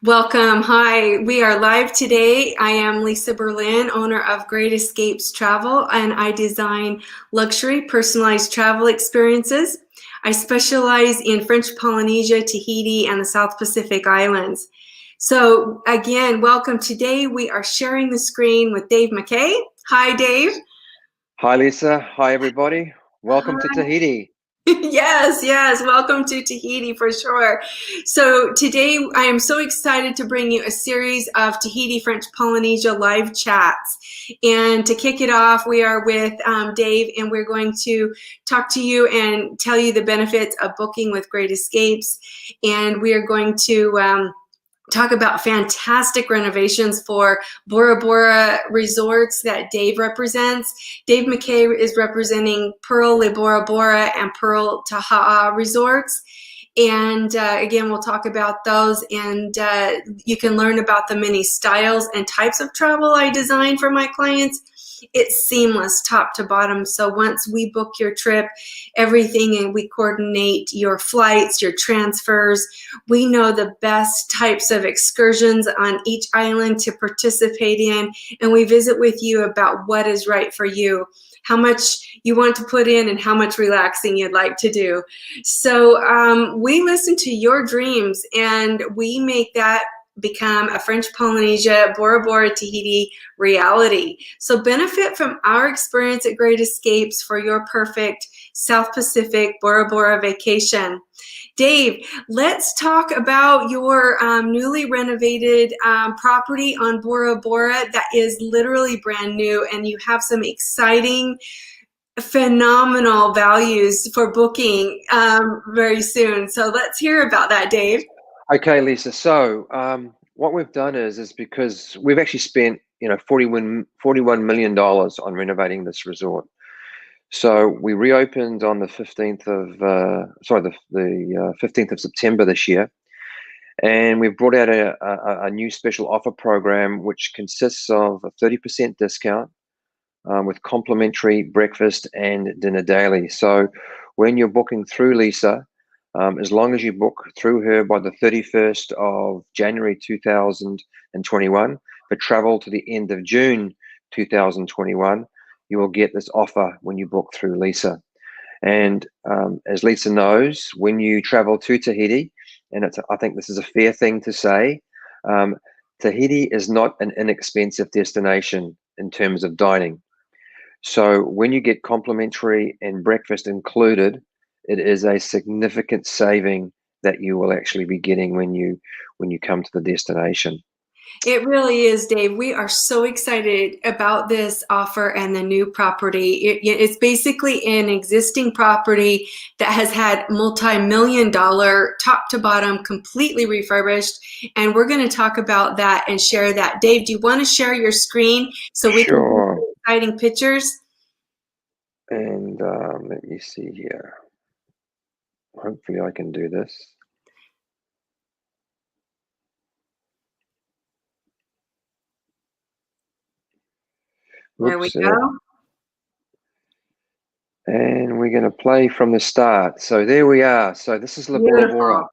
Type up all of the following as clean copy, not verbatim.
Welcome. Hi. We are live today. I am Lisa Berlin, owner of Great Escapes Travel, and I design luxury personalized travel experiences. I specialize in French Polynesia, Tahiti, and the South Pacific Islands. So again, welcome. Today we are sharing the screen with Dave Mackay. Hi, Dave. Hi, Lisa. Hi, everybody. Welcome to Hi. Tahiti. Yes, yes. Welcome to Tahiti for sure. So today I am so excited to bring you a series of Tahiti French Polynesia live chats. And to kick it off, we are with Dave, and we're going to talk to you and tell you the benefits of booking with Great Escapes. And we are going to talk about fantastic renovations for Bora Bora resorts that Dave represents. Dave Mackay is representing Pearl Le Bora Bora and Pearl Taha'a resorts. And again, we'll talk about those, and you can learn about the many styles and types of travel I design for my clients. It's seamless top to bottom. So once we book your trip, everything, and we coordinate your flights, your transfers, we know the best types of excursions on each island to participate in, and we visit with you about what is right for you, how much you want to put in, and how much relaxing you'd like to do. So we listen to your dreams, and we make that become a French Polynesia, Bora Bora, Tahiti reality. So benefit from our experience at Great Escapes for your perfect South Pacific Bora Bora vacation. Dave, let's talk about your newly renovated property on Bora Bora that is literally brand new, and you have some exciting, phenomenal values for booking very soon. So let's hear about that, Dave. Okay, Lisa. So, what we've done is because we've actually spent, $41 million on renovating this resort. So we reopened on the 15th of, the 15th of September this year, and we've brought out a new special offer program, which consists of a 30% discount with complimentary breakfast and dinner daily. So when you're booking through Lisa, as long as you book through her by the 31st of January 2021 for travel to the end of June 2021, you will get this offer when you book through Lisa. And as Lisa knows, when you travel to Tahiti, and I think this is a fair thing to say, Tahiti is not an inexpensive destination in terms of dining. So when you get complimentary and breakfast included, it is a significant saving that you will actually be getting when you come to the destination. It really is, Dave. We are so excited about this offer and the new property. It's basically an existing property that has had multi-million dollar top to bottom, completely refurbished. And we're going to talk about that and share that. Dave, do you want to share your screen so we can see Sure. some exciting pictures? And let me see here. Hopefully I can do this. There we Oops. go. And we're going to play from the start. So there we are. So this is La Bora Bora. Beautiful.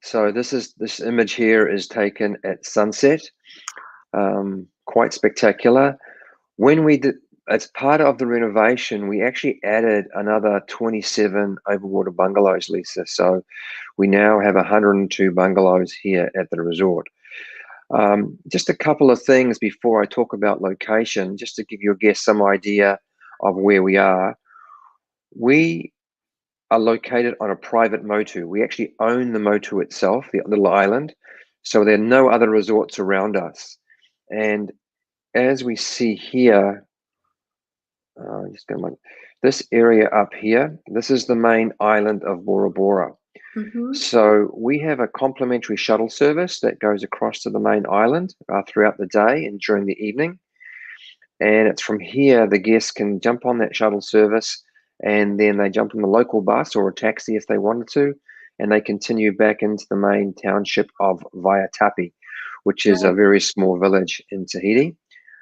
So this image here is taken at sunset. Quite spectacular. When we did, as part of the renovation, we actually added another 27 overwater bungalows, Lisa. So we now have 102 bungalows here at the resort. Just a couple of things before I talk about location, just to give your guests some idea of where we are. We are located on a private motu. We actually own the motu itself, the little island. So there are no other resorts around us. And as we see here, this area up here, this is the main island of Bora Bora. Mm-hmm. So we have a complimentary shuttle service that goes across to the main island throughout the day and during the evening. And it's from here the guests can jump on that shuttle service, and then they jump on the local bus or a taxi if they wanted to, and they continue back into the main township of Vaiatapi, which is a very small village in Tahiti.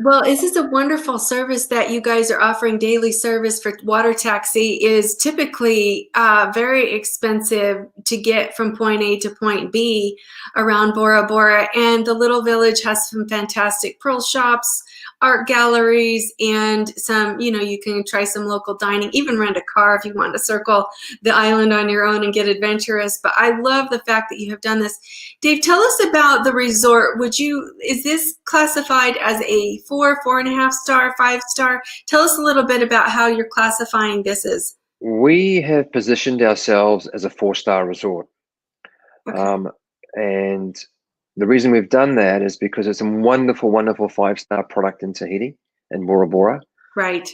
Well, this is a wonderful service that you guys are offering. Daily service for water taxi is typically very expensive to get from point A to point B around Bora Bora. And the little village has some fantastic pearl shops, art galleries, and some, you can try some local dining, even rent a car if you want to circle the island on your own and get adventurous. But I love the fact that you have done this. Dave, tell us about the resort. Is this classified as a 4.5 star, 5 star? Tell us a little bit about how you're classifying this as. We have positioned ourselves as a 4-star resort. Okay. And the reason we've done that is because it's a wonderful, wonderful 5-star product in Tahiti and Bora Bora. Right.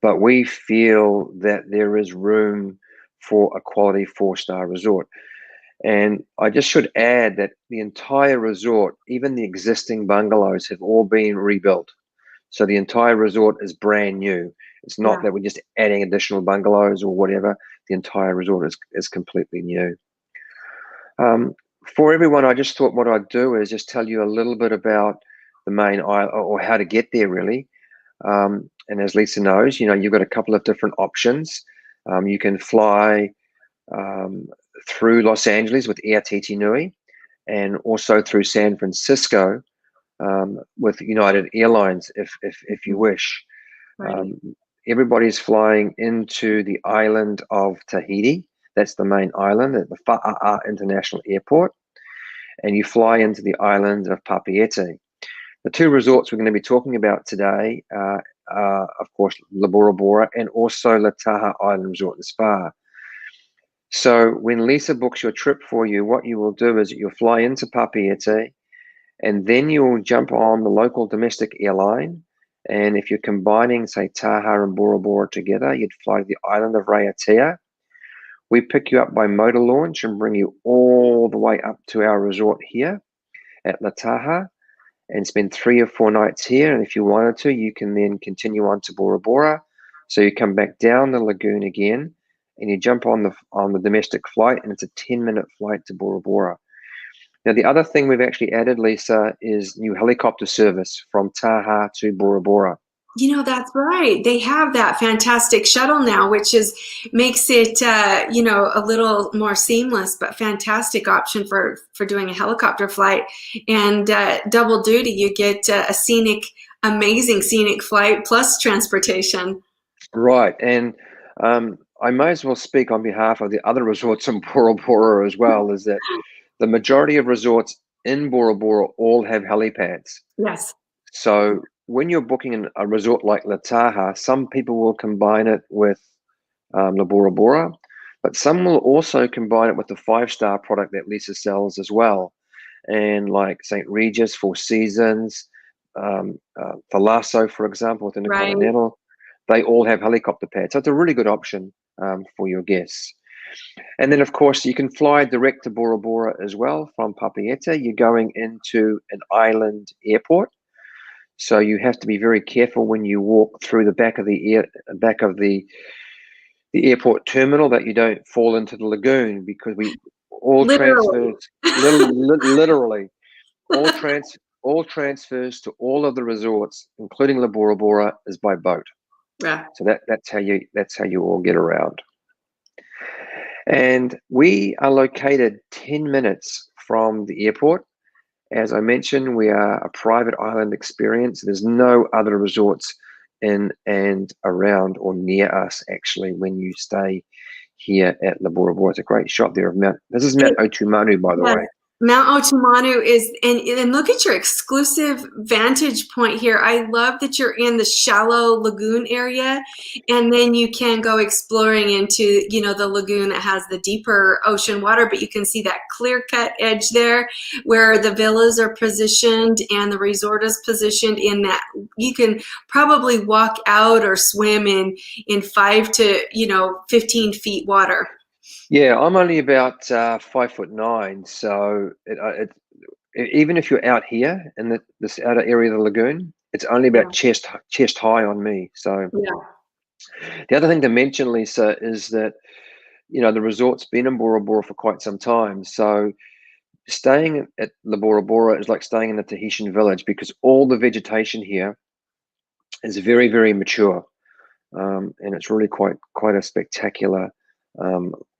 But we feel that there is room for a quality 4-star resort. And I just should add that the entire resort, even the existing bungalows, have all been rebuilt. So the entire resort is brand new. It's not Yeah. that we're just adding additional bungalows or whatever. The entire resort is completely new. For everyone, I just thought what I'd do is just tell you a little bit about the main island, or how to get there, really. And as Lisa knows, you've got a couple of different options. You can fly through Los Angeles with Air Nui, and also through San Francisco with United Airlines, if you wish. Right. Everybody's flying into the island of Tahiti. That's the main island at the Taha'a International Airport. And you fly into the island of Papeete. The two resorts we're going to be talking about today are, of course, Bora Bora and also the Taha'a Island Resort and Spa. So when Lisa books your trip for you, what you will do is you'll fly into Papeete, and then you'll jump on the local domestic airline. And if you're combining, say, Taha'a and Bora Bora together, you'd fly to the island of Raiatea. We pick you up by motor launch and bring you all the way up to our resort here at La Taha'a and spend 3 or 4 nights here. And if you wanted to, you can then continue on to Bora Bora. So you come back down the lagoon again and you jump on the domestic flight, and it's a 10-minute flight to Bora Bora. Now, the other thing we've actually added, Lisa, is new helicopter service from Taha'a to Bora Bora. That's right. They have that fantastic shuttle now, which makes it, a little more seamless, but fantastic option for doing a helicopter flight. And double duty, you get amazing scenic flight plus transportation. Right. And I may as well speak on behalf of the other resorts in Bora Bora as well, is that the majority of resorts in Bora Bora all have helipads. Yes. So when you're booking a resort like La Taha'a, some people will combine it with La Bora Bora, but some will also combine it with the 5-star product that Lisa sells as well. And like St. Regis, Four Seasons, Thalasso, for example, with Right. Intercontinental, they all have helicopter pads. So it's a really good option for your guests. And then, of course, you can fly direct to Bora Bora as well from Papeete. You're going into an island airport, so you have to be very careful when you walk through the back of the airport terminal that you don't fall into the lagoon, because all Literally. transfers literally all transfers to all of the resorts, including La Bora Bora, is by boat. Yeah. So that's how you all get around. And we are located 10 minutes from the airport. As I mentioned, we are a private island experience. There's no other resorts in and around or near us, actually, when you stay here at La Bora Bora. It's a great shot there of this is Mount Otumanu, by the way. Mount Otumanu is, and look at your exclusive vantage point here. I love that you're in the shallow lagoon area, and then you can go exploring into, the lagoon that has the deeper ocean water, but you can see that clear cut edge there where the villas are positioned and the resort is positioned in that. You can probably walk out or swim in 5 to 15 feet water. Yeah, I'm only about 5'9", so even if you're out here in this outer area of the lagoon, it's only about chest high on me. So the other thing to mention, Lisa, is that the resort's been in Bora Bora for quite some time. So staying at Bora Bora is like staying in a Tahitian village because all the vegetation here is very, very mature, and it's really quite a spectacular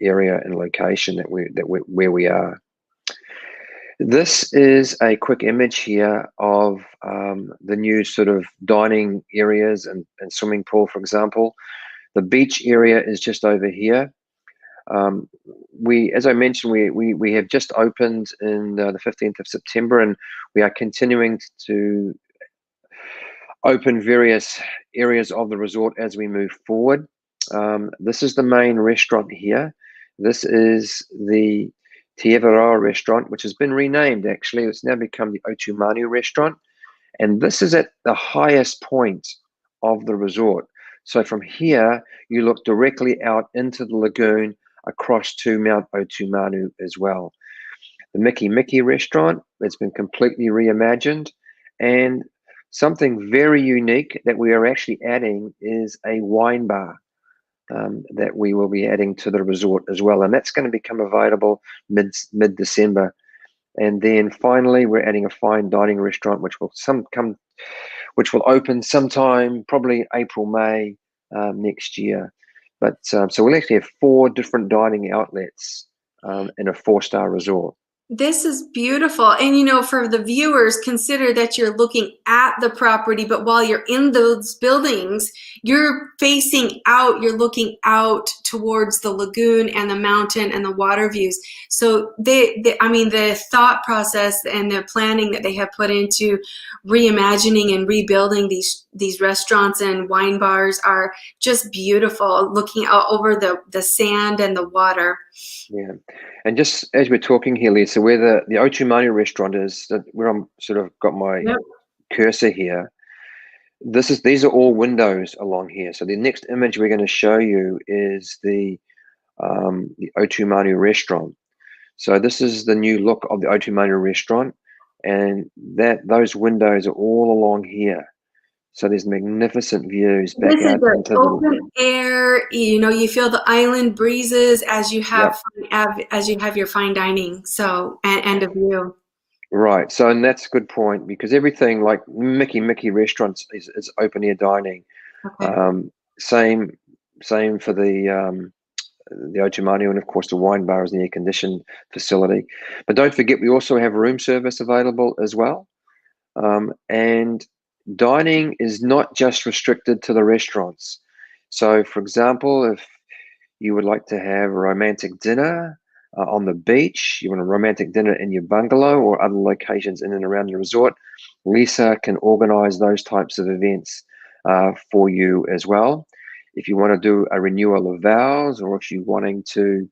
area and location where we are. This is a quick image here of the new sort of dining areas and swimming pool, for example. The beach area is just over here. As I mentioned, we have just opened in the 15th of September, and we are continuing to open various areas of the resort as we move forward. This is the main restaurant here. This is the Te Awaroa restaurant, which has been renamed actually. It's now become the Otumanu restaurant. And this is at the highest point of the resort. So from here, you look directly out into the lagoon across to Mount Otumanu as well. The Mickey restaurant, it's been completely reimagined. And something very unique that we are actually adding is a wine bar that we will be adding to the resort as well. And that's going to become available mid-December. And then finally, we're adding a fine dining restaurant, which will open sometime, probably April, May next year. But so we'll actually have 4 different dining outlets in a 4-star resort. This is beautiful. And you know, for the viewers, consider that you're looking at the property, but while you're in those buildings, you're facing out, you're looking out towards the lagoon and the mountain and the water views. So I mean, the thought process and the planning that they have put into reimagining and rebuilding these restaurants and wine bars are just beautiful, looking out over the sand and the water. Yeah, and just as we're talking here, Lisa, where the Otumanu restaurant is, where I'm sort of got my cursor here, these are all windows along here. So the next image we're going to show you is the Otumanu restaurant. So this is the new look of the Otumanu restaurant, and those windows are all along here. So there's magnificent views back out into the open air. You know, you feel the island breezes as you have your fine dining. So and a view. Right. So, and that's a good point because everything like Mickey restaurants is open air dining. Okay. Same for the Otumanu, and of course the wine bar is the air conditioned facility. But don't forget, we also have room service available as well. And dining is not just restricted to the restaurants. So, for example, if you would like to have a romantic dinner on the beach, you want a romantic dinner in your bungalow or other locations in and around your resort, Lisa can organize those types of events for you as well. If you want to do a renewal of vows, or if you're wanting to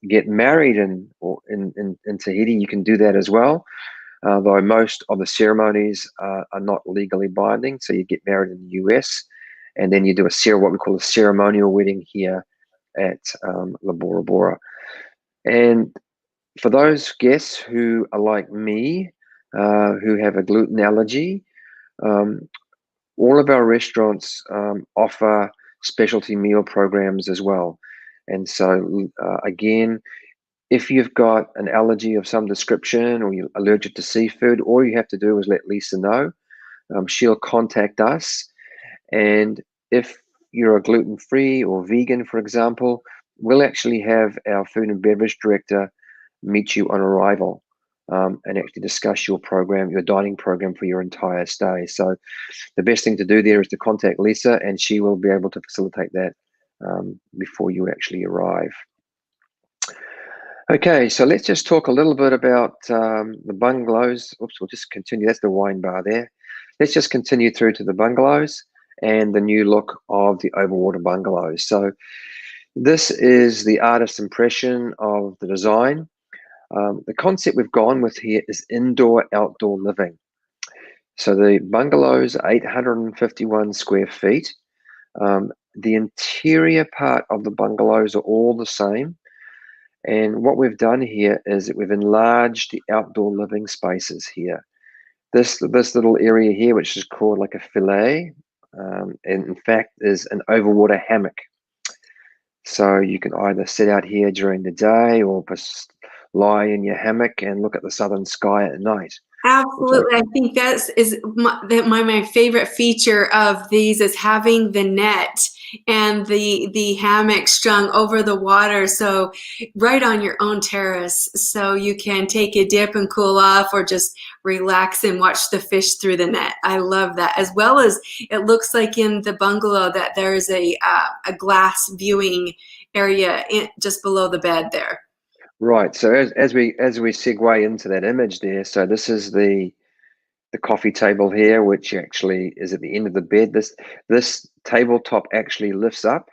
get married in Tahiti, you can do that as well. Though most of the ceremonies are not legally binding. So you get married in the US, and then you do what we call a ceremonial wedding here at Bora Bora. And for those guests who are like me, who have a gluten allergy, all of our restaurants offer specialty meal programs as well. And so again, if you've got an allergy of some description, or you're allergic to seafood, all you have to do is let Lisa know. She'll contact us. And if you're a gluten-free or vegan, for example, we'll actually have our food and beverage director meet you on arrival and actually discuss your program, your dining program for your entire stay. So the best thing to do there is to contact Lisa, and she will be able to facilitate that before you actually arrive. Okay, so let's just talk a little bit about the bungalows. Oops, we'll just continue. That's the wine bar there. Let's just continue through to the bungalows and the new look of the overwater bungalows. So this is the artist's impression of the design. The concept we've gone with here is indoor-outdoor living. So the bungalows are 851 square feet. The interior part of the bungalows are all the same. And what we've done here is that we've enlarged the outdoor living spaces here. This little area here, which is called like a fillet, and in fact is an overwater hammock. So you can either sit out here during the day or lie in your hammock and look at the southern sky at night. Absolutely. I think my favorite feature of these is having the net and the hammock strung over the water, so right on your own terrace, so you can take a dip and cool off or just relax and watch the fish through the net. I love that. As well as it looks like in the bungalow that there is a glass viewing area just below the bed there. Right. So as we segue into that image there, so this is the coffee table here, which actually is at the end of the bed. This tabletop actually lifts up,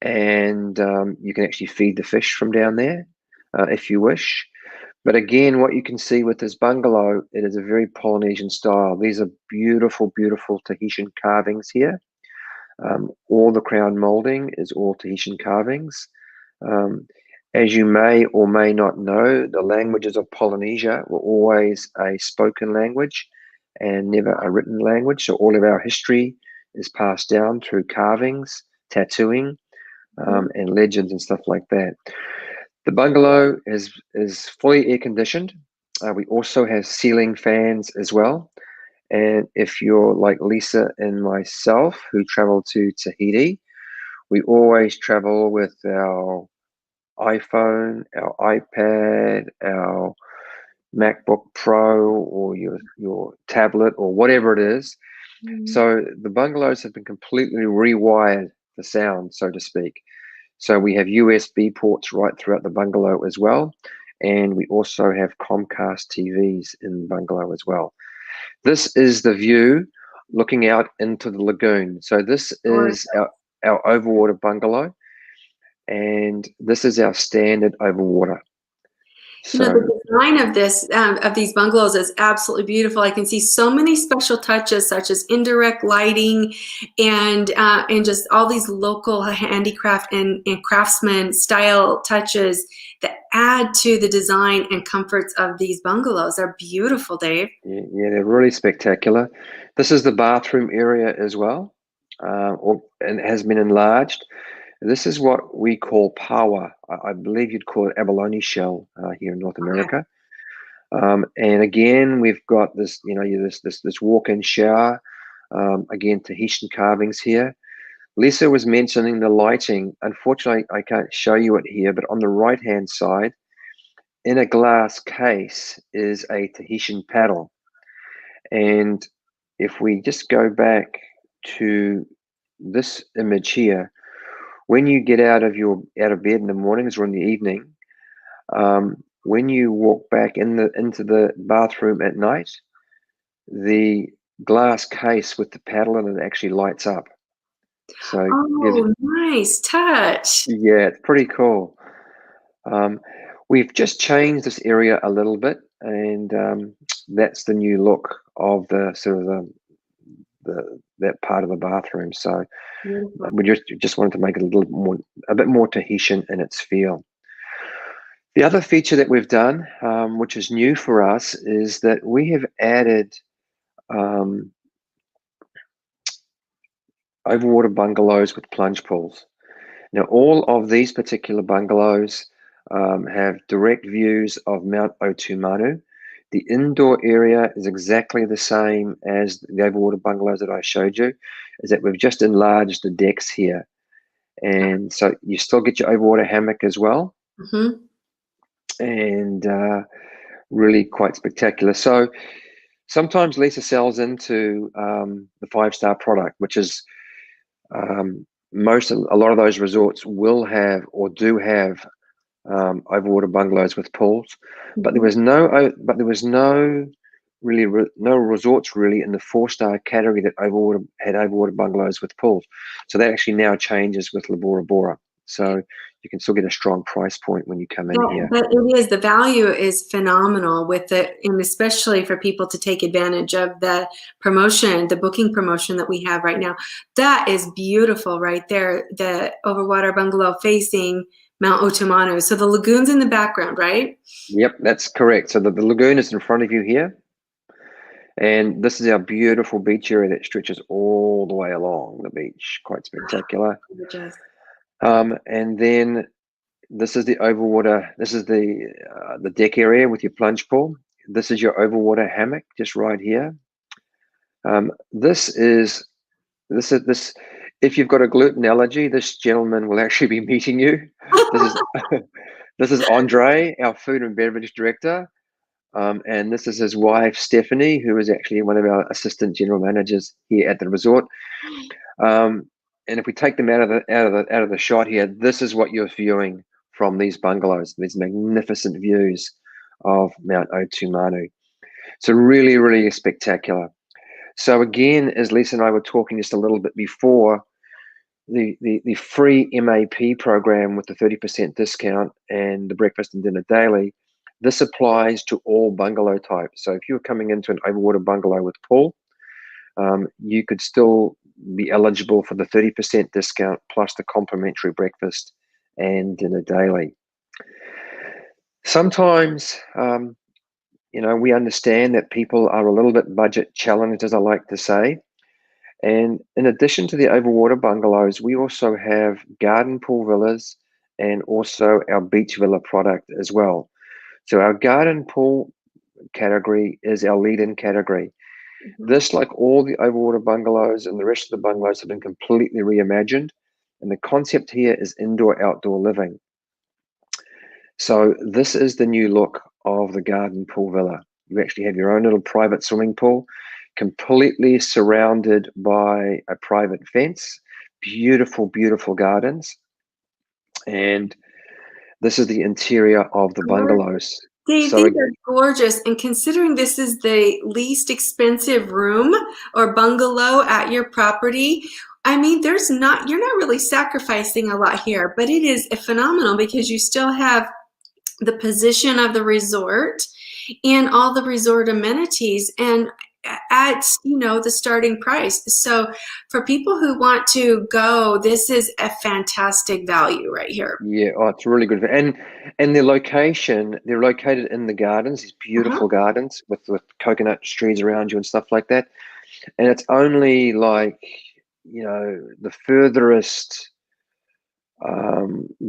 and you can actually feed the fish from down there if you wish. But again, what you can see with this bungalow, it is a very Polynesian style. These are beautiful, beautiful Tahitian carvings here. All the crown molding is all Tahitian carvings. As you may or may not know, the languages of Polynesia were always a spoken language and never a written language. So all of our history is passed down through carvings, tattooing, and legends and stuff like that. The bungalow is fully air conditioned. We also have ceiling fans as well. And if you're like Lisa and myself, who travel to Tahiti, we always travel with our iPhone, our iPad, our MacBook Pro, or your tablet, or whatever it is. So the bungalows have been completely rewired for sound, so to speak. So we have USB ports right throughout the bungalow as well. And we also have Comcast TVs in the bungalow as well. This is the view looking out into the lagoon. So this is our overwater bungalow. And this is our standard overwater. You know, the design of these bungalows is absolutely beautiful. I can see so many special touches, such as indirect lighting and just all these local handicraft and craftsman style touches that add to the design and comforts of these bungalows. They're beautiful, Dave. Yeah, they're really spectacular. This is the bathroom area as well, and it has been enlarged. This is what we call pawa. I believe you'd call it abalone shell here in North America. And again, we've got this, this walk-in shower. Again, Tahitian carvings here. Lisa was mentioning the lighting. Unfortunately, I can't show you it here, but on the right-hand side, in a glass case, is a Tahitian paddle. And if we just go back to this image here, when you get out of bed in the mornings or in the evening, when you walk back into the bathroom at night, the glass case with the paddle in it actually lights up. So nice touch. Yeah, it's pretty cool. We've just changed this area a little bit, and that's the new look of the sort of that part of the bathroom. So we just wanted to make it a bit more Tahitian in its feel. The other feature that we've done, which is new for us, is that we have added overwater bungalows with plunge pools. Now, all of these particular bungalows have direct views of Mount Otumanu. The indoor area is exactly the same as the overwater bungalows that I showed you, is that we've just enlarged the decks here. And so you still get your overwater hammock as well. And really quite spectacular. So sometimes Lisa sells into the 5-star product, which is a lot of those resorts will have or do have overwater bungalows with pools, but there was no resorts really in the 4-star category that had overwater bungalows with pools. So that actually now changes with Bora Bora. So you can still get a strong price point when you come in here. But it is, the value is phenomenal with it, and especially for people to take advantage of the promotion, the booking promotion that we have right now. That is beautiful right there, the overwater bungalow facing Mount Otumanu. So the lagoon's in the background, right? Yep, that's correct. So the lagoon is in front of you here. And this is our beautiful beach area that stretches all the way along the beach. Quite spectacular. And then This is the overwater. This is the deck area with your plunge pool. This is your overwater hammock, just right here. This is. If you've got a gluten allergy, this gentleman will actually be meeting you. This is this is Andre, our food and beverage director, and this is his wife Stephanie, who is actually one of our assistant general managers here at the resort. And if we take them out of the shot here, this is what you're viewing from these bungalows. These magnificent views of Mount Otumanu. So really, really spectacular. So again, as Lisa and I were talking just a little bit before, the free MAP program with the 30% discount and the breakfast and dinner daily, this applies to all bungalow types. So if you're coming into an overwater bungalow with pool, you could still be eligible for the 30% discount plus the complimentary breakfast and dinner daily. Sometimes, we understand that people are a little bit budget challenged, as I like to say. And in addition to the overwater bungalows, we also have garden pool villas and also our beach villa product as well. So our garden pool category is our lead-in category. This, like all the overwater bungalows and the rest of the bungalows, have been completely reimagined. And the concept here is indoor-outdoor living. So this is the new look of the garden pool villa. You actually have your own little private swimming pool, completely surrounded by a private fence. Beautiful, beautiful gardens. And this is the interior of the bungalows. Dave, these are gorgeous. And considering this is the least expensive room or bungalow at your property, I mean, you're not really sacrificing a lot here, but it is phenomenal because you still have the position of the resort and all the resort amenities and at the starting price. So for people who want to go, this is a fantastic value right here. Yeah, it's really good. And the location, they're located in the gardens, these beautiful gardens with coconut trees around you and stuff like that. And it's only like, the furthest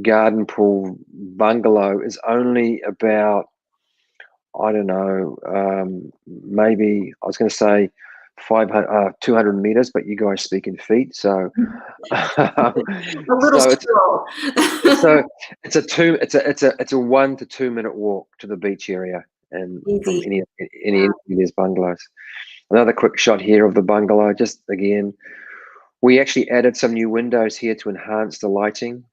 garden pool bungalow is only about, I don't know, maybe I was going to say 200 meters, but you guys speak in feet, so A little stroll. So it's a 1 to 2 minute walk to the beach area and from any of these bungalows. Another quick shot here of the bungalow. Just again, we actually added some new windows here to enhance the lighting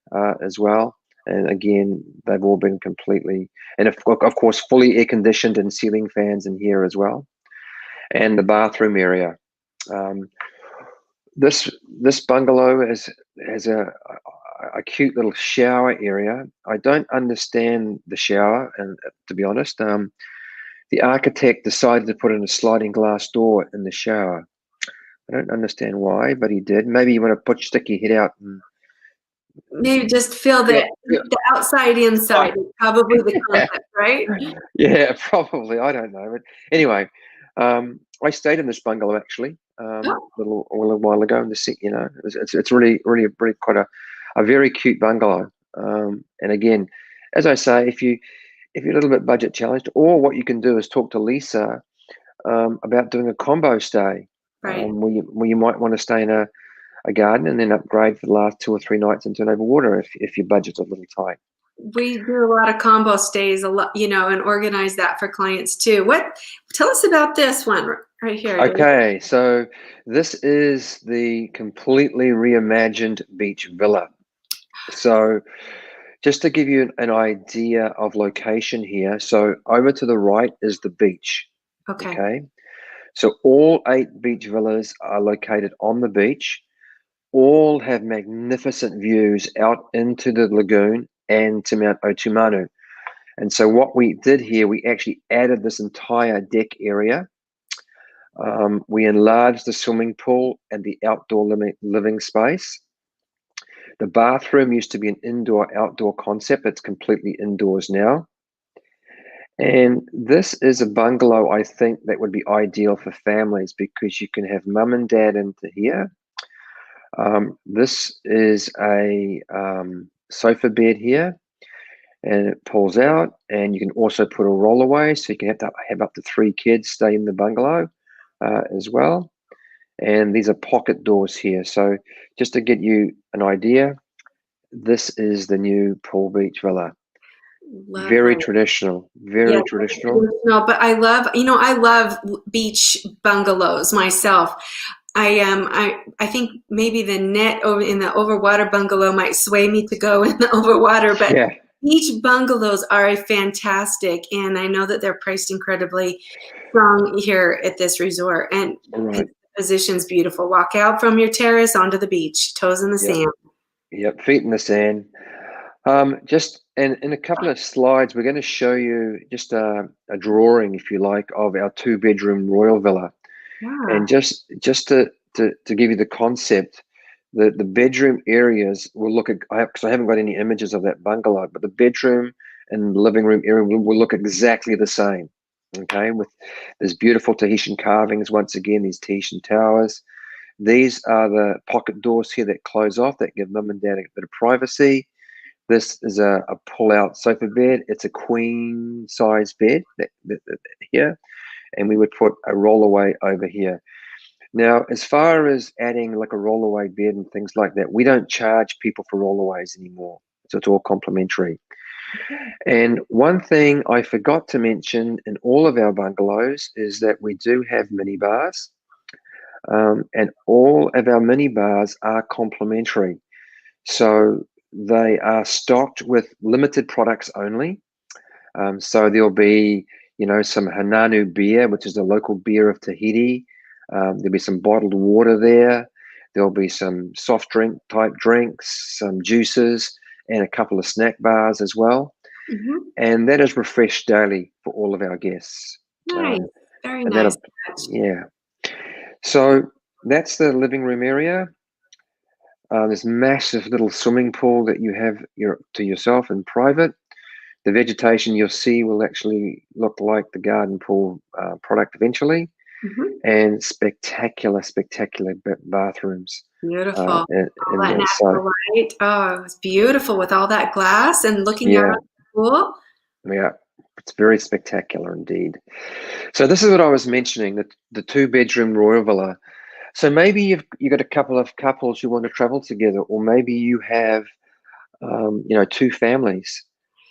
as well. And again, they've all been completely, and of course, fully air conditioned and ceiling fans in here as well. And the bathroom area. This bungalow has a cute little shower area. I don't understand the shower, and to be honest, the architect decided to put in a sliding glass door in the shower. I don't understand why, but he did. Maybe you want to stick your head out and maybe just feel the outside inside is probably the concept, right? Yeah, probably. I don't know. But anyway, I stayed in this bungalow actually a little while ago, and it's really quite a very cute bungalow. And again, as I say, if you're a little bit budget challenged, or what you can do is talk to Lisa about doing a combo stay, where you might want to stay in a garden and then upgrade for the last 2 or 3 nights into an overwater if your budget's a little tight. We do a lot of combo stays, and organize that for clients too. Tell us about this one right here. Okay, so this is the completely reimagined beach villa. So just to give you an idea of location here, so over to the right is the beach. Okay. So all 8 beach villas are located on the beach. All have magnificent views out into the lagoon and to Mount Otumanu. And so what we did here, we actually added this entire deck area. We enlarged the swimming pool and the outdoor living space. The bathroom used to be an indoor-outdoor concept. It's completely indoors now. And this is a bungalow, I think, that would be ideal for families because you can have mum and dad into here. This is a sofa bed here. and it pulls out, and you can also put a rollaway, so you can have up to 3 kids stay in the bungalow as well. And these are pocket doors here. So just to get you an idea, this is the new Pool Beach Villa. Very Lovely. traditional, Yeah, very traditional. no, but I love beach bungalows myself. I think maybe the net over in the overwater bungalow might sway me to go in the overwater, but Yeah, beach bungalows are fantastic, and I know that they're priced incredibly strong here at this resort. And right. the position's beautiful. Walk out from your terrace onto the beach, toes in the Yep, sand. yep, feet in the sand. Just in a couple of slides, we're going to show you just a drawing, if you like, of our 2-bedroom royal villa. Yeah. And just to give you the concept, the bedroom areas will look at, because I haven't got any images of that bungalow, but the bedroom and the living room area will look exactly the same. Okay, with there's beautiful Tahitian carvings once again, these Tahitian towers. These are the pocket doors here that close off, that give mum and dad a bit of privacy. This is a pull-out sofa bed. It's a queen size bed here, and we would put a rollaway over here. Now, as far as adding like a rollaway bed and things like that, we don't charge people for rollaways anymore. So it's all complimentary. And one thing I forgot to mention in all of our bungalows is that we do have mini bars, and all of our mini bars are complimentary. So they are stocked with limited products only. So there'll be, some Hananu beer, which is the local beer of Tahiti. There'll be some bottled water there. There'll be some soft drink type drinks, some juices, and a couple of snack bars as well. Mhm. And that is refreshed daily for all of our guests. Nice. Very And nice. yeah. So that's the living room area. This massive little swimming pool that you have to yourself in private. The vegetation you'll see will actually look like the garden pool product eventually, Mhm. and spectacular, spectacular bathrooms Beautiful. All in that there. So natural light. Oh, it's beautiful with all that glass and looking out yeah, on the pool. yeah, it's very spectacular indeed. So this is what I was mentioning, the 2-bedroom royal villa. So maybe you've got a couple of couples who want to travel together, or maybe you have 2 families.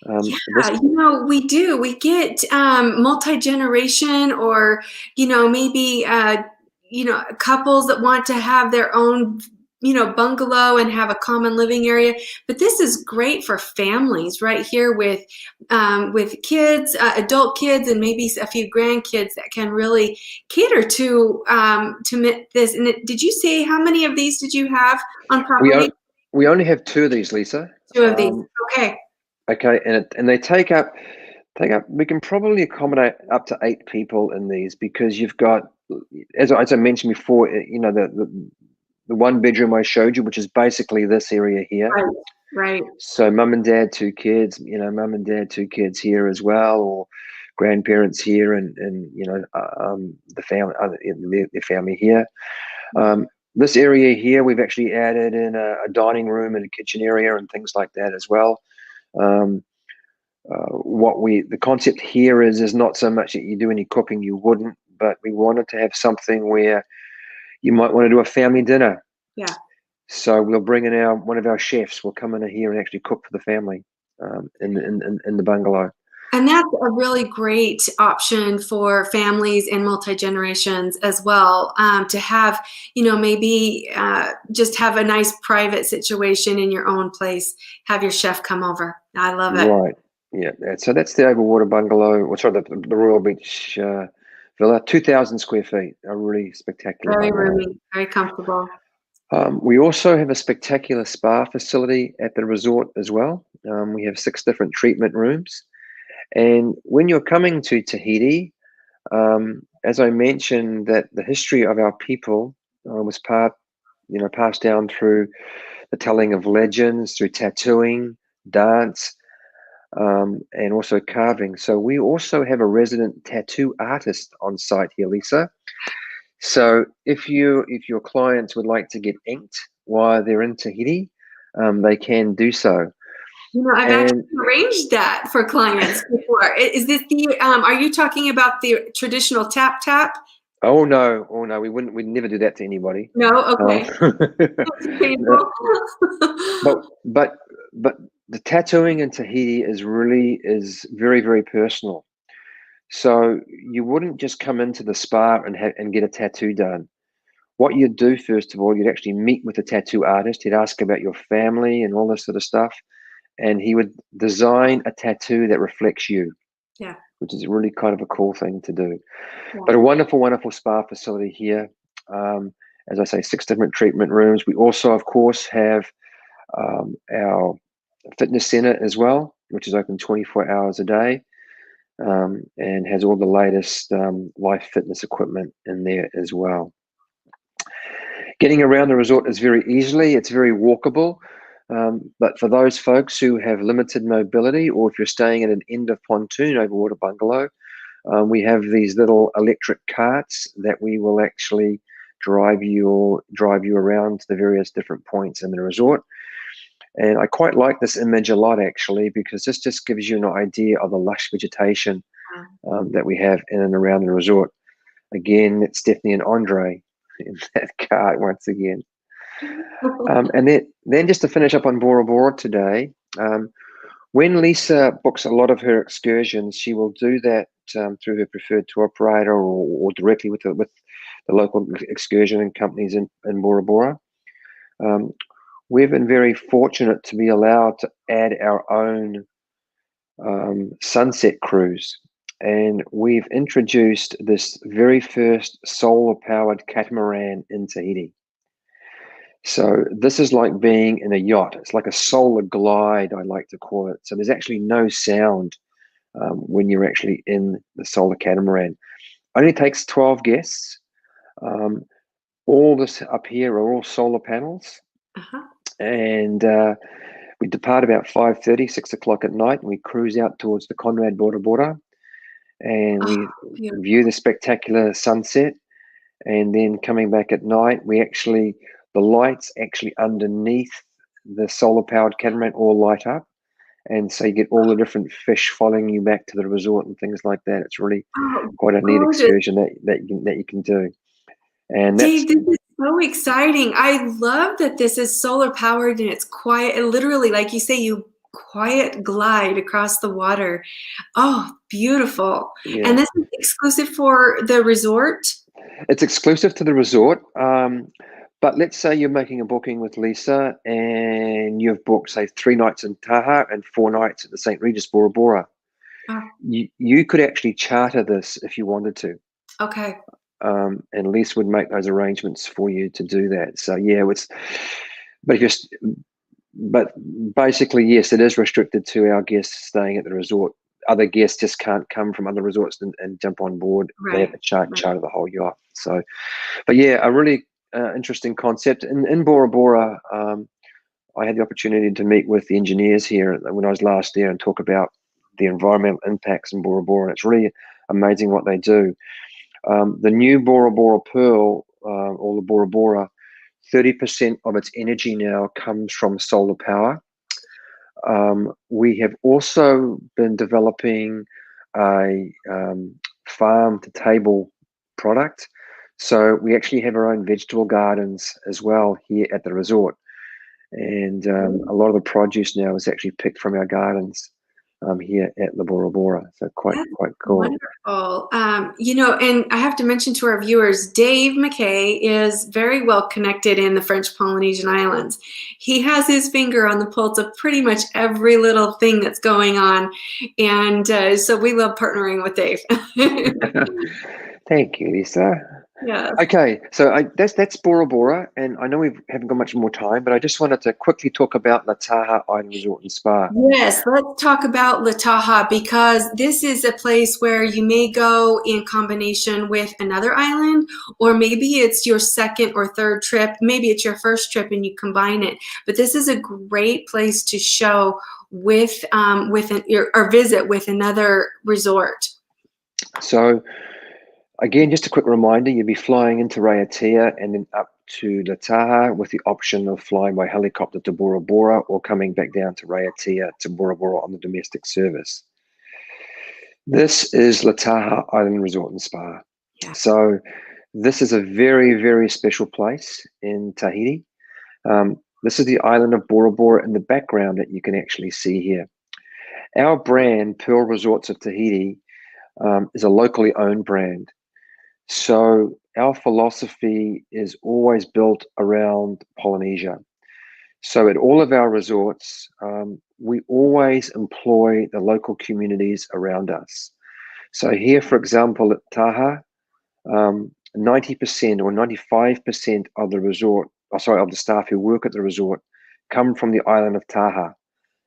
This Yeah, we do. We get multi-generation or, maybe, couples that want to have their own, bungalow and have a common living area. But this is great for families right here with kids, adult kids, and maybe a few grandkids that can really cater to this. And did you say how many of these did you have on we property? o- we only have 2 of these, Lisa. 2 of these. Okay. Okay, and they take up. We can probably accommodate up to 8 people in these, because you've got, as I mentioned before, the 1-bedroom I showed you, which is basically this area here. Right. Right. So mum and dad, 2 kids, mum and dad, 2 kids here as well, or grandparents here, and the family, their family here. This area here, we've actually added in a dining room and a kitchen area and things like that as well. Um, the concept here is not so much that you do any cooking, you wouldn't, but we wanted to have something where you might want to do a family dinner. Yeah. So we'll bring in one of our chefs will come in here and actually cook for the family in the bungalow. And that's a really great option for families and multi-generations as well, to have, maybe just have a nice private situation in your own place, have your chef come over. I love it. Right. Yeah. So that's the overwater bungalow, or sorry, the Royal Beach Villa, 2,000 square feet, a really spectacular Very bungalow. roomy, very comfortable. We also have a spectacular spa facility at the resort as well. We have 6 different treatment rooms. And when you're coming to Tahiti, as I mentioned, that the history of our people was passed down through the telling of legends, through tattooing, dance, and also carving. So we also have a resident tattoo artist on site here, Lisa. So if your clients would like to get inked while they're in Tahiti, they can do so. I've actually And arranged that for clients before. Is this the, are you talking about the traditional tap tap? oh no, we'd never do that to anybody. No? Um, Okay. Too no, painful? but but but the tattooing in Tahiti is very, very personal. So you wouldn't just come into the spa and get a tattoo done. What you'd do first of all, you'd actually meet with a tattoo artist. He'd ask about your family and all this sort of stuff, and he would design a tattoo that reflects you, Yeah. which is really kind of a cool thing to do. Yeah. But a wonderful, wonderful spa facility here. As I say, 6 different treatment rooms. We also, of course, have our fitness center as well, which is open 24 hours a day, and has all the latest life fitness equipment in there as well. Getting around the resort is very easily. It's very walkable. But for those folks who have limited mobility, or if you're staying at an end of pontoon overwater bungalow, we have these little electric carts that we will actually drive you around to the various different points in the resort. And I quite like this image a lot, actually, because this just gives you an idea of the lush vegetation that we have in and around the resort. Again, it's Stephanie and Andre in that cart once again. And then just to finish up on Bora Bora today, when Lisa books a lot of her excursions, she will do that through her preferred tour operator or directly with the local excursion and companies in Bora Bora. We've been very fortunate to be allowed to add our own sunset cruise. And we've introduced this very first solar-powered catamaran in Tahiti. So this is like being in a yacht. It's like a solar glide, I like to call it. So there's actually no sound when you're actually in the solar catamaran. Only takes 12 guests. All this up here are all solar panels. Uh-huh. And we depart about 5:30, 6 o'clock at night, and we cruise out towards the Conrad Bora Bora. And we Beautiful. view the spectacular sunset. And then coming back at night, the lights actually underneath the solar powered catamaran all light up. And so you get all the different fish following you back to the resort and things like that. It's really Oh, quite a neat gorgeous. excursion that you can do. And that's Dave, this is so exciting. I love that this is solar powered and it's quiet. And literally, like you say, you quiet glide across the water. Oh, beautiful. yeah. And this is exclusive for the resort? It's exclusive to the resort. But let's say you're making a booking with Lisa and you've booked, say, 3 nights in Taha'a and 4 nights at the St. Regis Bora Bora. Oh, You could actually charter this if you wanted to. okay. And Lisa would make those arrangements for you to do that. So yeah, but basically, yes, it is restricted to our guests staying at the resort. Other guests just can't come from other resorts and jump on board. They have to charter the whole yacht. So, but yeah, a really interesting concept. In Bora Bora, I had the opportunity to meet with the engineers here when I was last there and talk about the environmental impacts in Bora Bora. And it's really amazing what they do. The new Bora Bora Pearl, or the Bora Bora, 30% of its energy now comes from solar power. We have also been developing a farm to table product. So we actually have our own vegetable gardens as well here at the resort. And a lot of the produce now is actually picked from our gardens here at the Bora Bora. So quite cool. Wonderful. And I have to mention to our viewers, Dave Mackay is very well connected in the French Polynesian Islands. He has his finger on the pulse of pretty much every little thing that's going on. And so we love partnering with Dave. Thank you, Lisa. Yeah. Okay, so that's Bora Bora, and I know we haven't got much more time, but I just wanted to quickly talk about the Taha'a Island Resort and Spa. Yes, let's talk about Taha'a, because this is a place where you may go in combination with another island, or maybe it's your second or third trip. Maybe it's your first trip and you combine it. But this is a great place to show with or visit with another resort. So again, just a quick reminder, you'll be flying into Raiatea and then up to the Taha'a with the option of flying by helicopter to Bora Bora or coming back down to Raiatea to Bora Bora on the domestic service. This is Taha'a Island Resort and Spa. Yeah. So this is a very, very special place in Tahiti. This is the island of Bora Bora in the background that you can actually see here. Our brand, Pearl Resorts of Tahiti, is a locally owned brand. So our philosophy is always built around Polynesia. So at all of our resorts, we always employ the local communities around us. So here, for example, at Taha'a, 90% or 95% of the resort, of the staff who work at the resort come from the island of Taha'a.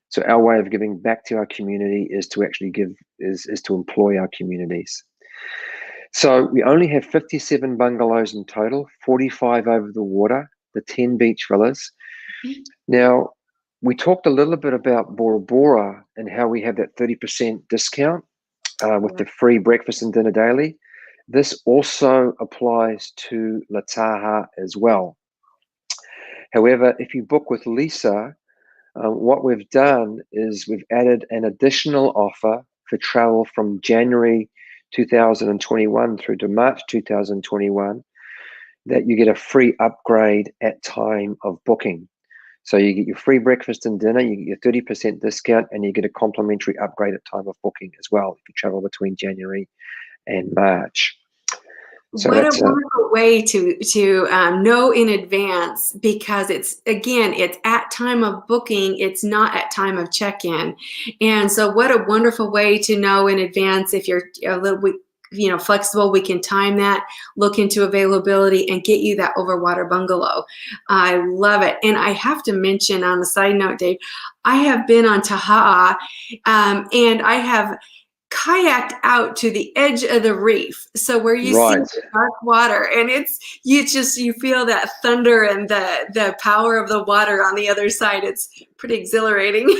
So our way of giving back to our community is to actually is to employ our communities. So we only have 57 bungalows in total, 45 over the water, the 10 beach villas. Mm-hmm. Now, we talked a little bit about Bora Bora and how we have that 30% discount with the free breakfast and dinner daily. This also applies to Taha'a as well. However, if you book with Lisa, what we've done is we've added an additional offer for travel from January 2021 through to March 2021 that you get a free upgrade at time of booking. So you get your free breakfast and dinner, you get your 30% discount, and you get a complimentary upgrade at time of booking as well if you travel between January and March. So what a wonderful way to know in advance, because it's at time of booking, it's not at time of check-in. And so what a wonderful way to know in advance. If you're a little bit flexible, we can time that, look into availability, and get you that overwater bungalow. I love it. And I have to mention on the side note, Dave, I have been on Taha'a, and I have kayaked out to the edge of the reef, so where you see the dark water, and you feel that thunder and the power of the water on the other side. It's pretty exhilarating.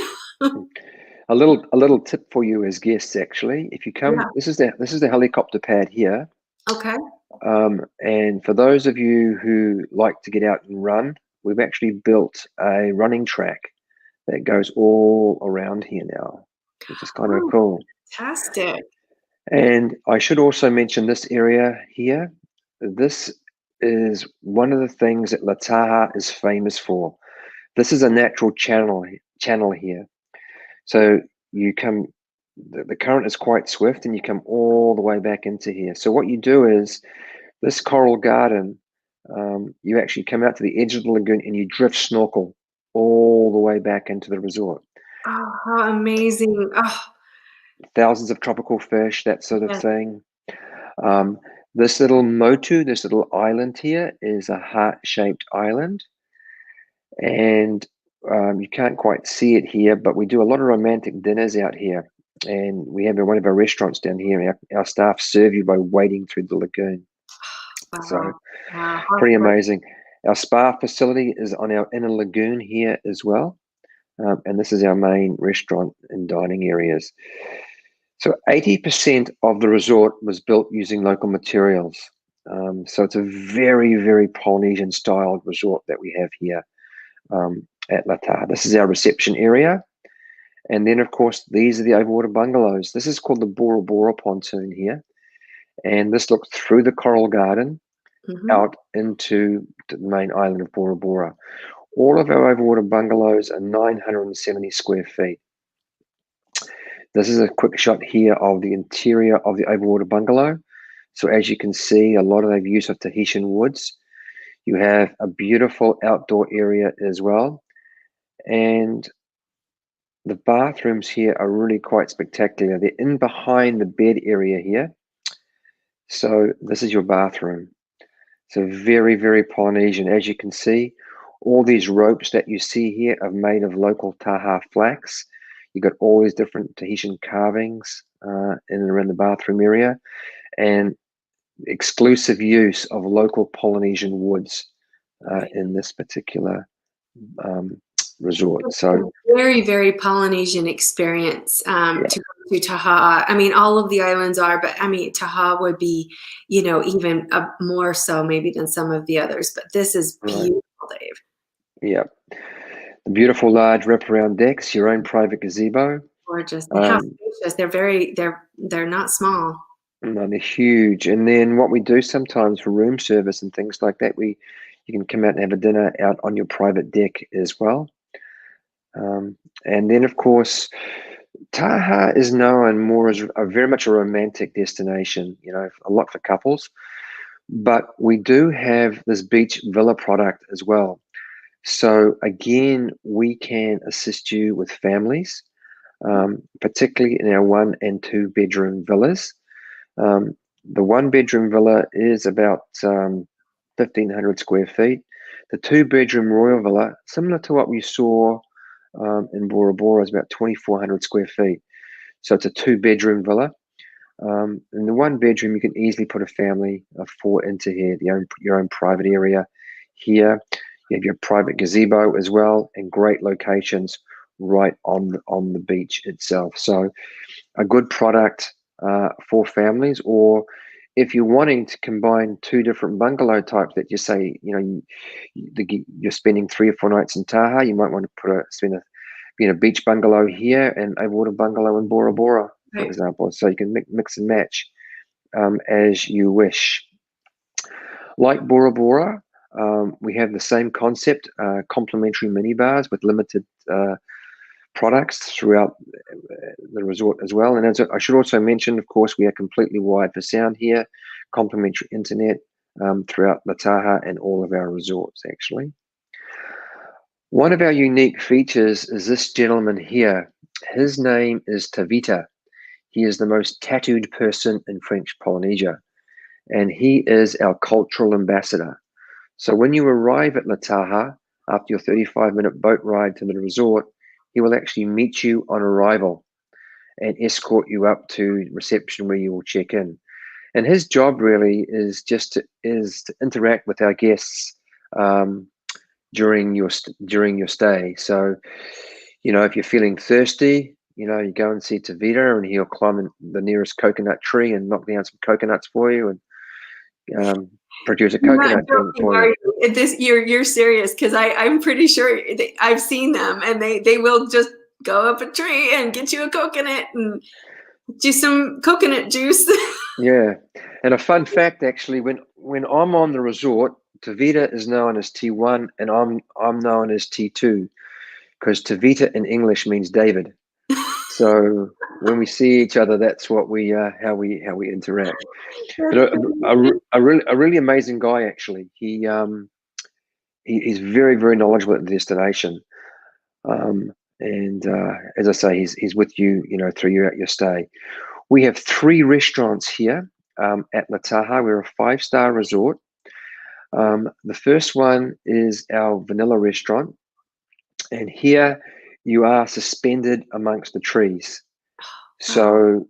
A little tip for you as guests, actually. If you come, this is the helicopter pad here. Okay. And for those of you who like to get out and run, we've actually built a running track that goes all around here now, which is kind of cool. Fantastic. And I should also mention this area here. This is one of the things that Taha'a is famous for. This is a natural channel here. So you come, the current is quite swift, and you come all the way back into here. So what you do is, this coral garden, you actually come out to the edge of the lagoon and you drift snorkel all the way back into the resort. Oh, how amazing. Oh. Thousands of tropical fish, that sort of thing. This little motu, this little island here, is a heart-shaped island. And you can't quite see it here, but we do a lot of romantic dinners out here. And we have one of our restaurants down here. Our staff serve you by wading through the lagoon. Wow. So wow. pretty amazing. Our spa facility is on our inner lagoon here as well. And this is our main restaurant and dining areas. So 80% of the resort was built using local materials. So it's a very, very Polynesian styled resort that we have here at Taha'a. This is our reception area. And then, of course, these are the overwater bungalows. This is called the Bora Bora pontoon here. And this looks through the coral garden out into the main island of Bora Bora. All of our overwater bungalows are 970 square feet. This is a quick shot here of the interior of the overwater bungalow. So as you can see, a lot of the use of Tahitian woods. You have a beautiful outdoor area as well. And the bathrooms here are really quite spectacular. They're in behind the bed area here. So this is your bathroom. So very, very Polynesian. As you can see, all these ropes that you see here are made of local Taha'a flax. You've got all these different Tahitian carvings in and around the bathroom area, and exclusive use of local Polynesian woods in this particular resort. So very, very Polynesian experience to go to Taha'a. I mean, all of the islands are, but I mean, Taha'a would be, you know, even more so maybe than some of the others. But this is Right. beautiful, Dave. Yeah. The beautiful large wraparound decks, your own private gazebo. Gorgeous. And how spacious. They're not small. No, they're huge. And then what we do sometimes for room service and things like that, you can come out and have a dinner out on your private deck as well. And then, of course, Taha'a is known more as very much a romantic destination, you know, a lot for couples. But we do have this beach villa product as well. So again, we can assist you with families, particularly in our 1 and 2 bedroom villas. The 1 bedroom villa is about 1,500 square feet. The 2 bedroom royal villa, similar to what we saw in Bora Bora, is about 2,400 square feet. So it's a 2 bedroom villa. In the 1 bedroom, you can easily put a family of 4 into here, your own private area here. You have your private gazebo as well, and great locations right on the beach itself. So a good product for families, or if you're wanting to combine 2 different bungalow types that you say, you know, you're spending 3 or 4 nights in Taha'a, you might want to spend a beach bungalow here and a water bungalow in Bora Bora, for example. So you can mix and match as you wish. Like Bora Bora, we have the same concept, complimentary minibars with limited products throughout the resort as well. And as I should also mention, of course, we are completely wired for sound here, complimentary internet throughout the Taha'a and all of our resorts, actually. One of our unique features is this gentleman here. His name is Tavita. He is the most tattooed person in French Polynesia, and he is our cultural ambassador. So when you arrive at Taha'a, after your 35-minute boat ride to the resort, he will actually meet you on arrival and escort you up to reception where you will check in. And his job really is just to interact with our guests during your stay. So, you know, if you're feeling thirsty, you know, you go and see Tavita, and he'll climb the nearest coconut tree and knock down some coconuts for you, and produce a coconut drink for you. You're serious, because I'm pretty sure I've seen them, and they will just go up a tree and get you a coconut and do some coconut juice. Yeah, and a fun fact actually, when I'm on the resort, Tavita is known as T1 and I'm known as T2, because Tavita in English means David. So when we see each other, that's what we how we interact. But a really amazing guy actually. He's very, very knowledgeable at the destination, and as I say, he's with you, you know, throughout your stay. We have 3 restaurants here at Taha'a. We're a 5-star resort. The first one is our vanilla restaurant, and here you are suspended amongst the trees. So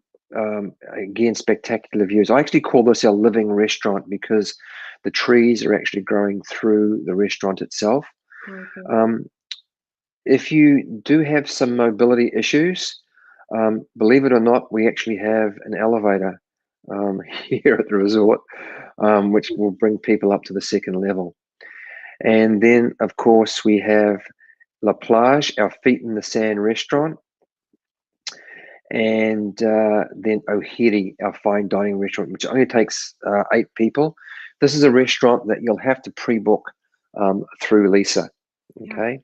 again, spectacular views. I actually call this our living restaurant because the trees are actually growing through the restaurant itself. If you do have some mobility issues, believe it or not, we actually have an elevator here at the resort, which will bring people up to the 2nd level. And then, of course, we have La Plage, our feet in the sand restaurant, and then Ohiri, our fine dining restaurant, which only takes 8 people. This is a restaurant that you'll have to pre-book through Lisa, okay? Yeah.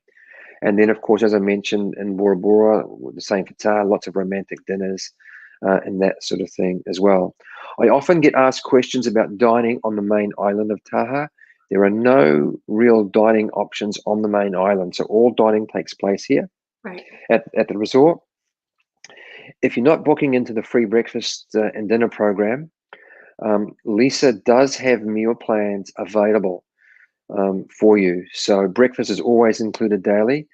And then, of course, as I mentioned, in Bora Bora, the same for Taha'a, lots of romantic dinners and that sort of thing as well. I often get asked questions about dining on the main island of Taha'a. There are no real dining options on the main island, so all dining takes place here at the resort. If you're not booking into the free breakfast and dinner program, Lisa does have meal plans available for you. So breakfast is always included daily,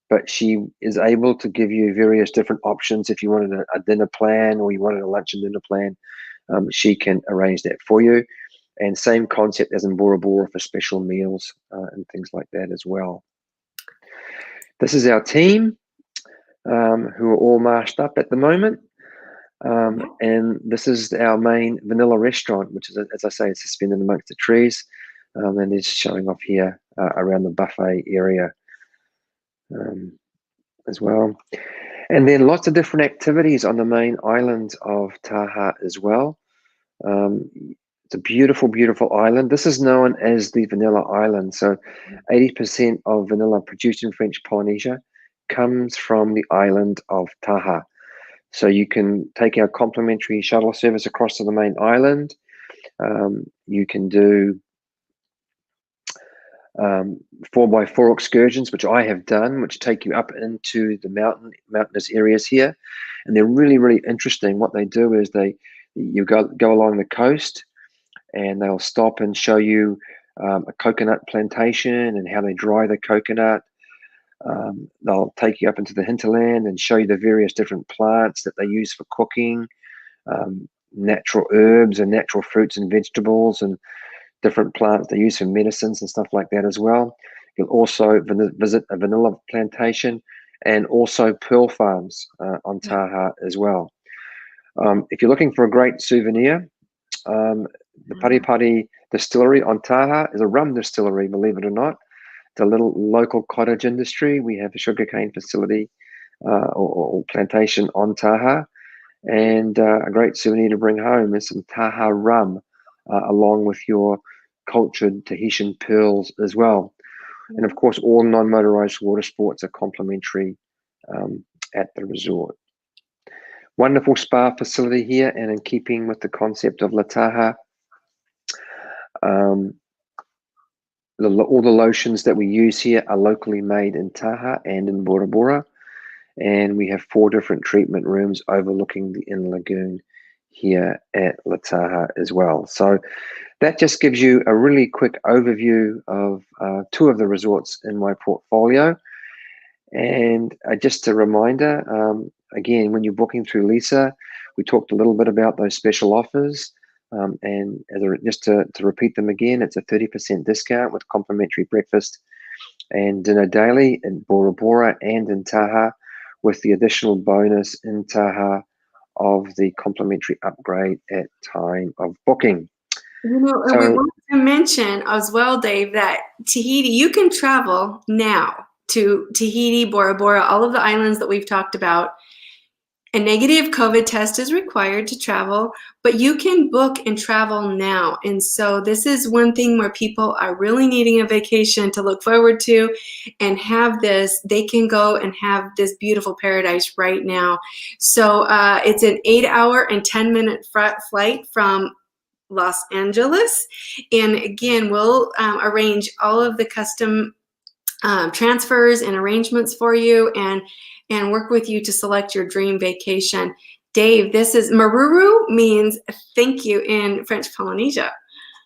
but she is able to give you various different options. If you wanted a dinner plan or you wanted a lunch and dinner plan, she can arrange that for you. And same concept as in Bora Bora for special meals and things like that as well. This is our team who are all masked up at the moment. And this is our main vanilla restaurant, which is, as I say, it's suspended amongst the trees. And it's showing off here around the buffet area as well. And then lots of different activities on the main island of Taha'a as well. It's a beautiful, beautiful island. This is known as the Vanilla Island. So 80% of vanilla produced in French Polynesia comes from the island of Taha'a. So you can take our complimentary shuttle service across to the main island. You can do 4x4 excursions, which I have done, which take you up into the mountainous areas here, and they're really, really interesting. What they do is you go along the coast, and they'll stop and show you a coconut plantation and how they dry the coconut. They'll take you up into the hinterland and show you the various different plants that they use for cooking, natural herbs and natural fruits and vegetables, and different plants they use for medicines and stuff like that as well. You'll also visit a vanilla plantation and also pearl farms on Taha'a as well. If you're looking for a great souvenir, the Pari Pari distillery on Taha'a is a rum distillery, believe it or not. It's a little local cottage industry. We have a sugarcane facility or plantation on Taha'a, and a great souvenir to bring home is some Taha'a rum, along with your cultured Tahitian pearls as well. And of course, all non-motorized water sports are complimentary at the resort. Wonderful spa facility here, and in keeping with the concept of La Taha, all the lotions that we use here are locally made in Taha'a and in Bora Bora. And we have 4 different treatment rooms overlooking the Inner Lagoon here at La Taha as well. So that just gives you a really quick overview of 2 of the resorts in my portfolio. And just a reminder, again, when you're booking through Lisa, we talked a little bit about those special offers. And just to repeat them again, it's a 30% discount with complimentary breakfast and dinner daily in Bora Bora and in Taha'a, with the additional bonus in Taha'a of the complimentary upgrade at time of booking. And we want to mention as well, Dave, that Tahiti, you can travel now to Tahiti, Bora Bora, all of the islands that we've talked about. A negative COVID test is required to travel, but you can book and travel now. And so this is one thing where people are really needing a vacation to look forward to and have this. They can go and have this beautiful paradise right now. So it's an 8-hour and 10-minute flight from Los Angeles. And again, we'll arrange all of the custom transfers and arrangements for you and work with you to select your dream vacation. Dave, this is Maruru means thank you in French Polynesia.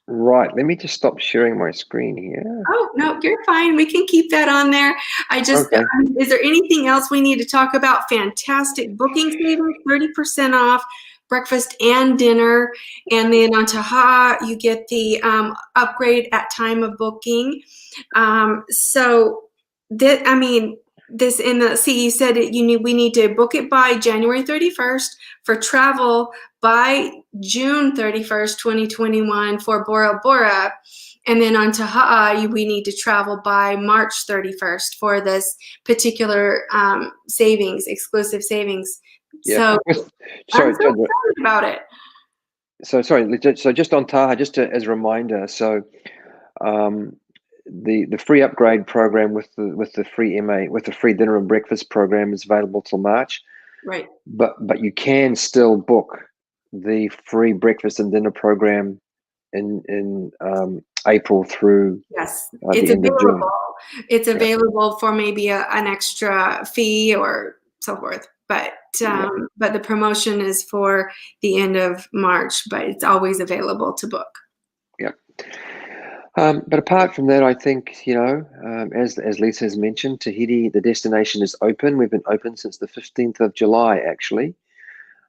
Right. Let me just stop sharing my screen here. Oh, no, you're fine. We can keep that on there. Okay. Is there anything else we need to talk about? Fantastic booking savings, 30% off breakfast and dinner. And then on Taha'a, you get the upgrade at time of booking. This in the you said we need to book it by January 31st for travel by June 31st, 2021 for Bora Bora. And then on Taha'a, we need to travel by March 31st for this particular exclusive savings. Yeah. So I'm so excited about it. So just on Taha'a, as a reminder, so the free upgrade program with the free free dinner and breakfast program is available till March. Right. But you can still book the free breakfast and dinner program in April through it's available. It's available for maybe an extra fee or so forth. But the promotion is for the end of March, but it's always available to book. Yeah. But apart from that, I think, as Lisa has mentioned, Tahiti, the destination is open. We've been open since the 15th of July, actually.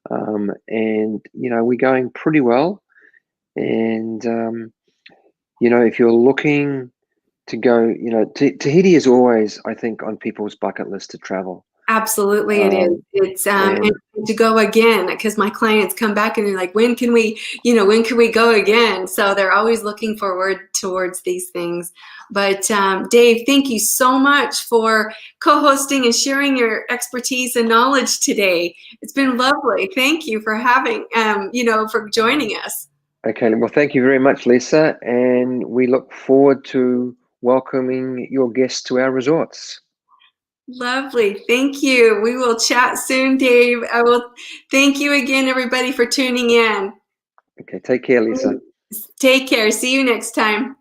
And, we're going pretty well. And, if you're looking to go, Tahiti is always, I think, on people's bucket list to travel. Absolutely, it is. Um, It's and and to go again because my clients come back and they're like, when can we, when can we go again? So they're always looking forward towards these things. But Dave, thank you so much for co-hosting and sharing your expertise and knowledge today. It's been lovely. Thank you for having, for joining us. okay, well, thank you very much, Lisa, and we look forward to welcoming your guests to our resorts. Lovely. Thank you. We will chat soon, Dave. I will thank you again, everybody, for tuning in. Okay, take care, Lisa. Take care. See you next time.